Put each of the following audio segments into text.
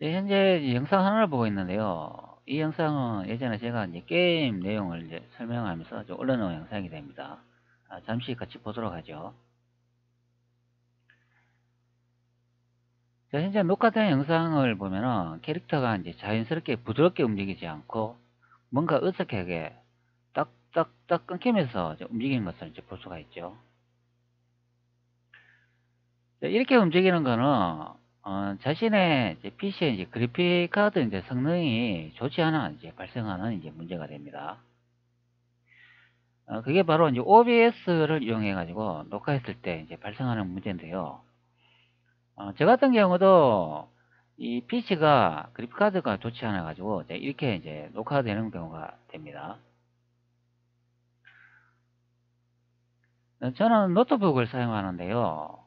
현재 이제 영상 하나를 보고 있는데요. 이 영상은 예전에 제가 이제 게임 내용을 이제 설명하면서 좀 올려놓은 영상이 됩니다. 잠시 같이 보도록 하죠. 자, 현재 녹화된 영상을 보면은 캐릭터가 이제 자연스럽게 부드럽게 움직이지 않고 뭔가 어색하게 딱딱딱 끊기면서 이제 움직이는 것을 이제 볼 수가 있죠. 자, 이렇게 움직이는 거는 자신의 이제 PC의 이제 그래픽 카드 이제 성능이 좋지 않아 이제 발생하는 이제 문제가 됩니다. 그게 바로 이제 OBS를 이용해 가지고 녹화했을 때 이제 발생하는 문제인데요. 저 같은 경우도 이 PC가 그래픽 카드가 좋지 않아 가지고 이렇게 이제 녹화되는 경우가 됩니다. 저는 노트북을 사용하는데요.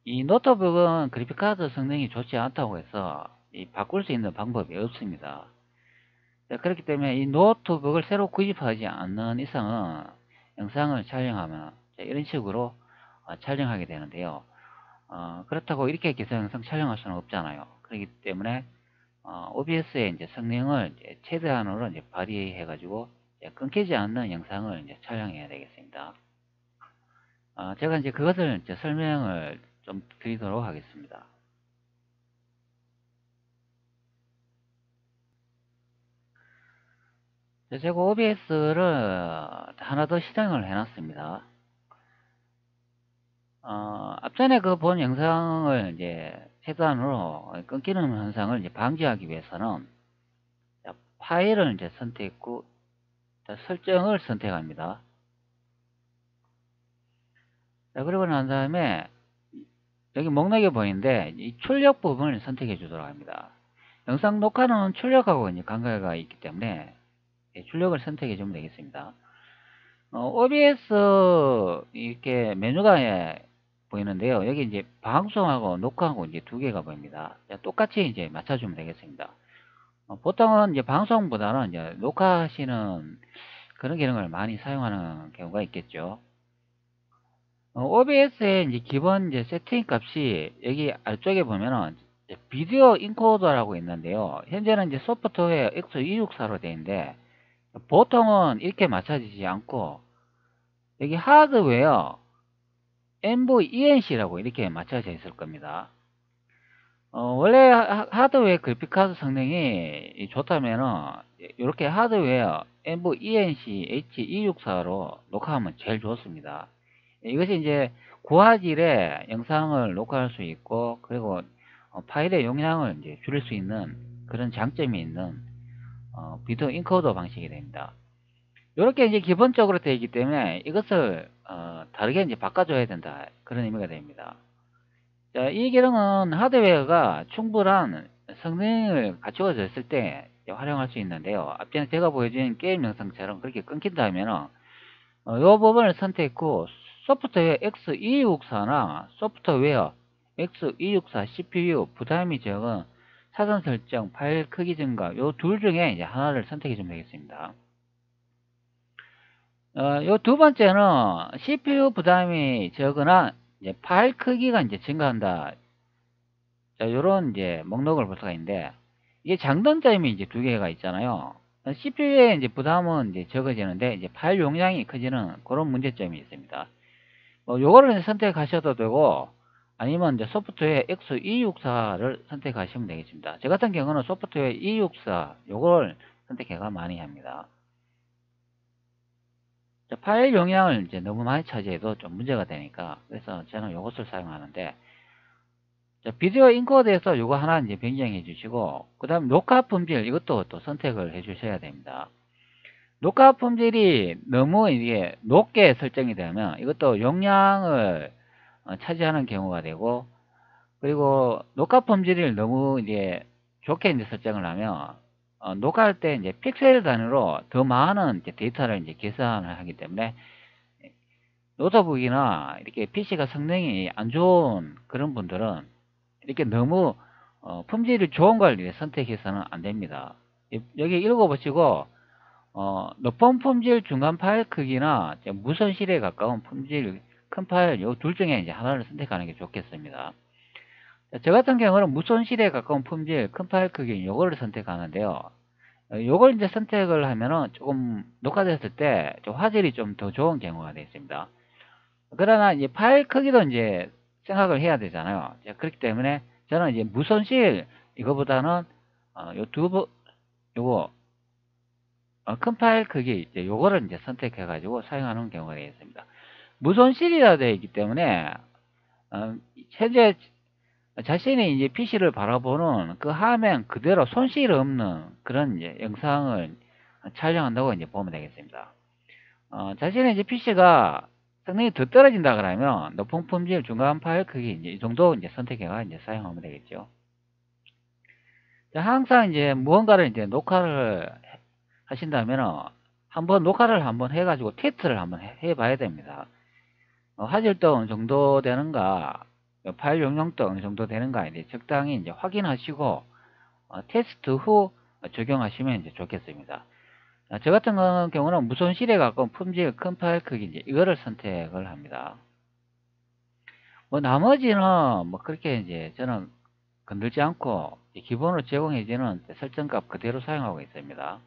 이 노트북은 그래픽 카드 성능이 좋지 않다고 해서 바꿀 수 있는 방법이 없습니다. 그렇기 때문에 이 노트북을 새로 구입하지 않는 이상은 영상을 촬영하면 이런 식으로 촬영하게 되는데요. 그렇다고 이렇게 기사 영상 촬영할 수는 없잖아요. 그렇기 때문에 OBS의 이제 성능을 이제 최대한으로 이제 발휘해 가지고 끊기지 않는 영상을 이제 촬영해야 되겠습니다. 제가 이제 그것을 이제 설명을 좀 드리도록 하겠습니다. 제가 OBS를 하나 더 실행을 해놨습니다. 앞전에 그 본 영상을 이제 최대한으로 끊기는 현상을 이제 방지하기 위해서는 파일을 이제 선택했고 설정을 선택합니다. 자, 그러고 난 다음에 여기 목록에 보이는데 이 출력 부분을 선택해 주도록 합니다. 영상 녹화는 출력하고 이제 간과가 있기 때문에 출력을 선택해 주면 되겠습니다. OBS 이렇게 메뉴가 보이는데요. 여기 이제 방송하고 녹화하고 이제 두 개가 보입니다. 똑같이 이제 맞춰주면 되겠습니다. 보통은 이제 방송보다는 이제 녹화하시는 그런 기능을 많이 사용하는 경우가 있겠죠. OBS의 이제 기본 이제 세팅 값이 여기 아래쪽에 보면은 비디오 인코더라고 있는데요. 현재는 이제 소프트웨어 X264로 되어 있는데 보통은 이렇게 맞춰지지 않고 여기 하드웨어 NVENC라고 이렇게 맞춰져 있을 겁니다. 원래 하드웨어 그래픽카드 성능이 좋다면은 이렇게 하드웨어 NVENC H264로 녹화하면 제일 좋습니다. 이것이 이제 고화질의 영상을 녹화할 수 있고 그리고 파일의 용량을 이제 줄일 수 있는 그런 장점이 있는 비디오 인코더 방식이 됩니다. 이렇게 이제 기본적으로 되어 있기 때문에 이것을 다르게 이제 바꿔줘야 된다 그런 의미가 됩니다. 자, 이 기능은 하드웨어가 충분한 성능을 갖추어져 있을 때 활용할 수 있는데요. 앞전에 제가 보여준 게임 영상처럼 그렇게 끊긴다면 이 부분을 선택했고 소프트웨어 X264나 소프트웨어 X264 CPU 부담이 적은 사전 설정, 파일 크기 증가 이 둘 중에 이제 하나를 선택해 주면 되겠습니다. 요 두 번째는 CPU 부담이 적으나 이제 파일 크기가 이제 증가한다. 자, 요런 이제 목록을 볼 수가 있는데 이게 장단점이 이제 두 개가 있잖아요. CPU의 이제 부담은 이제 적어지는데 이제 파일 용량이 커지는 그런 문제점이 있습니다. 요거를 선택하셔도 되고 아니면 이제 소프트웨어 X264를 선택하시면 되겠습니다. 저 같은 경우는 소프트웨어 264 요걸 선택해가 많이 합니다. 파일 용량을 이제 너무 많이 차지해도 좀 문제가 되니까 그래서 저는 이것을 사용하는데 비디오 인코더에서 이거 하나 이제 변경해 주시고 그 다음 녹화 품질 이것도 또 선택을 해 주셔야 됩니다. 녹화 품질이 너무 이게 높게 설정이 되면 이것도 용량을 차지하는 경우가 되고 그리고 녹화 품질을 너무 이제 좋게 이제 설정을 하면 녹화할 때 이제 픽셀 단위로 더 많은 이제 데이터를 이제 계산을 하기 때문에 노트북이나 이렇게 PC가 성능이 안 좋은 그런 분들은 이렇게 너무 품질이 좋은 걸 선택해서는 안 됩니다. 여기 읽어보시고 높은 품질 중간 파일 크기나 무선실에 가까운 품질 큰 파일 요 둘 중에 이제 하나를 선택하는 게 좋겠습니다. 자, 저 같은 경우는 무손실에 가까운 품질, 큰 파일 크기 요거를 선택하는데요. 요걸 이제 선택을 하면은 조금 녹화됐을 때 좀 화질이 좀 더 좋은 경우가 되어 있습니다. 그러나 이제 파일 크기도 이제 생각을 해야 되잖아요. 자, 그렇기 때문에 저는 이제 무손실 이거보다는 요거 큰 파일 크기 이제 요거를 이제 선택해 가지고 사용하는 경우가 되겠습니다. 무손실이라 되어 있기 때문에 현재 자신이 이제 PC를 바라보는 그 화면 그대로 손실 없는 그런 이제 영상을 촬영한다고 이제 보면 되겠습니다. 자신의 이제 PC가 성능이 더 떨어진다 그러면 높은 품질 중간 파일 크기 이제 이 정도 이제 선택해가 이제 사용하면 되겠죠. 자, 항상 이제 무언가를 이제 녹화를 하신다면 한번 녹화를 한번 해가지고 테스트를 한번 해봐야 됩니다. 화질도 어느 정도 되는가, 파일 용량도 어느 정도 되는가 이제 적당히 이제 확인하시고 테스트 후 적용하시면 이제 좋겠습니다. 저 같은 경우는 무손실에 가까운 품질 큰 파일 크기 이제 이거를 선택을 합니다. 뭐 나머지는 뭐 그렇게 이제 저는 건들지 않고 기본으로 제공해주는 설정값 그대로 사용하고 있습니다.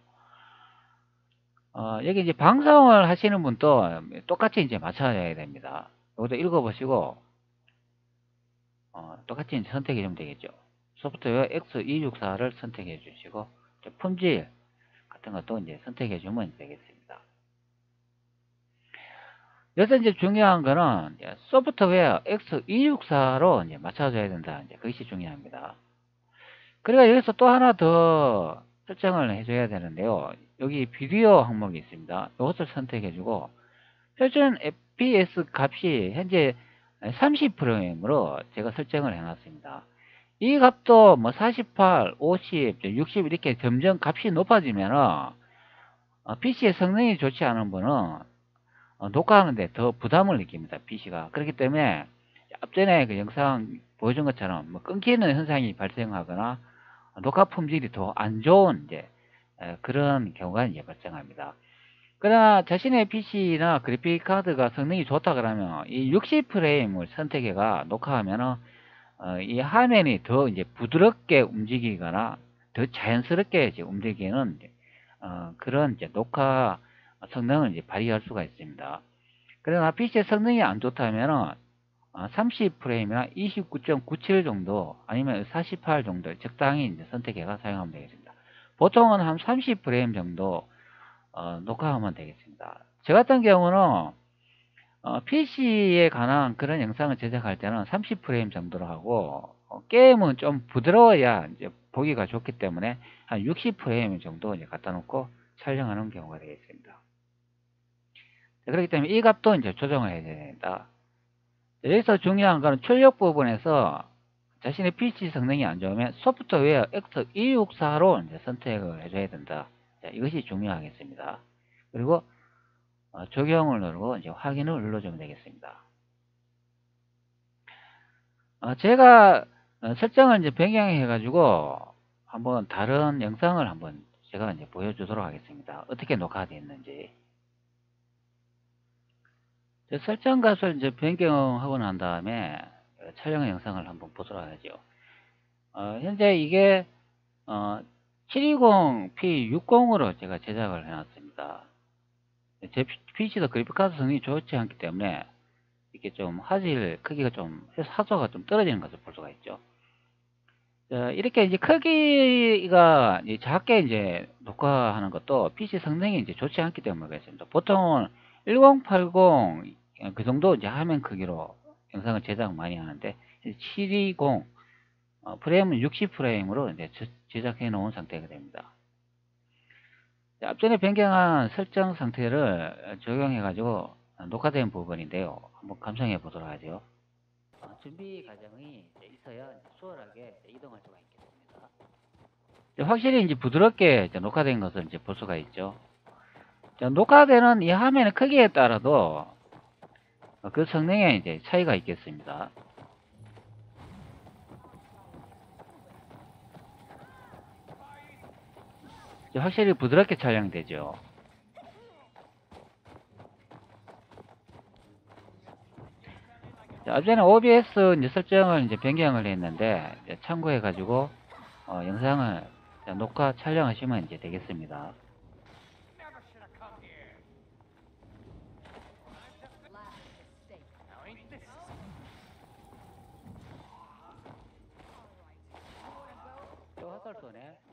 여기 이제 방송을 하시는 분도 똑같이 이제 맞춰야 됩니다. 이것도 읽어보시고 똑같이 이제 선택해 주면 되겠죠. 소프트웨어 X264를 선택해 주시고 품질 같은 것도 이제 선택해 주면 되겠습니다. 여기서 이제 중요한 거는 소프트웨어 X264로 이제 맞춰줘야 된다. 이제 그것이 중요합니다. 그리고 여기서 또 하나 더 설정을 해줘야 되는데요. 여기 비디오 항목이 있습니다. 이것을 선택해주고 표준 FPS 값이 현재 30프레임으로 제가 설정을 해놨습니다. 이 값도 뭐 48, 50, 60 이렇게 점점 값이 높아지면은 PC의 성능이 좋지 않은 분은 녹화하는데 더 부담을 느낍니다. PC가. 그렇기 때문에 앞전에 그 영상 보여준 것처럼 뭐 끊기는 현상이 발생하거나 녹화 품질이 더 안 좋은 이제 그런 경우가 이제 발생합니다. 그러나 자신의 PC나 그래픽 카드가 성능이 좋다 그러면 이 60프레임을 선택해가 녹화하면은 이 화면이 더 이제 부드럽게 움직이거나 더 자연스럽게 이제 움직이는 그런 이제 녹화 성능을 이제 발휘할 수가 있습니다. 그러나 PC의 성능이 안 좋다면은 30프레임이나 29.97 정도 아니면 48 정도 적당히 이제 선택해가 사용하면 되겠습니다. 보통은 한 30프레임 정도 녹화하면 되겠습니다. 저 같은 경우는 PC에 관한 그런 영상을 제작할 때는 30프레임 정도로 하고 게임은 좀 부드러워야 이제 보기가 좋기 때문에 한 60프레임 정도 이제 갖다 놓고 촬영하는 경우가 되겠습니다. 그렇기 때문에 이 값도 이제 조정을 해야 됩니다. 여기서 중요한 거는 출력 부분에서 자신의 PC 성능이 안 좋으면 소프트웨어 X264로 이제 선택을 해줘야 된다. 자, 이것이 중요하겠습니다. 그리고 적용을 누르고 이제 확인을 눌러주면 되겠습니다. 제가 설정을 이제 변경해 가지고 한번 다른 영상을 한번 제가 이제 보여주도록 하겠습니다. 어떻게 녹화되어 있는지. 설정 값을 이제 변경하고 난 다음에 촬영 영상을 한번 보도록 하죠. 현재 이게 720p60으로 제가 제작을 해놨습니다. 제 PC도 그래픽카드 성능이 좋지 않기 때문에 이렇게 좀 화질 크기가 좀 화소가 좀 떨어지는 것을 볼 수가 있죠. 자, 이렇게 이제 크기가 이제 작게 이제 녹화하는 것도 PC 성능이 이제 좋지 않기 때문에 그렇습니다. 보통은 1080 그 정도 이제 화면 크기로 영상을 제작 많이 하는데 720 프레임은 60프레임으로 이제 제작해 놓은 상태가 됩니다. 자, 앞전에 변경한 설정 상태를 적용해 가지고 녹화된 부분인데요. 한번 감상해 보도록 하죠. 준비 과정이 있어야 수월하게 이동할 수가 있겠습니다. 확실히 이제 부드럽게 녹화된 것을 이제 볼 수가 있죠. 자, 녹화되는 이 화면의 크기에 따라도 그 성능에 이제 차이가 있겠습니다. 확실히 부드럽게 촬영되죠. 전에 OBS 이제 설정을 이제 변경을 했는데, 이제 참고해가지고, 영상을 녹화 촬영하시면 이제 되겠습니다. 또 헛살 쏘네.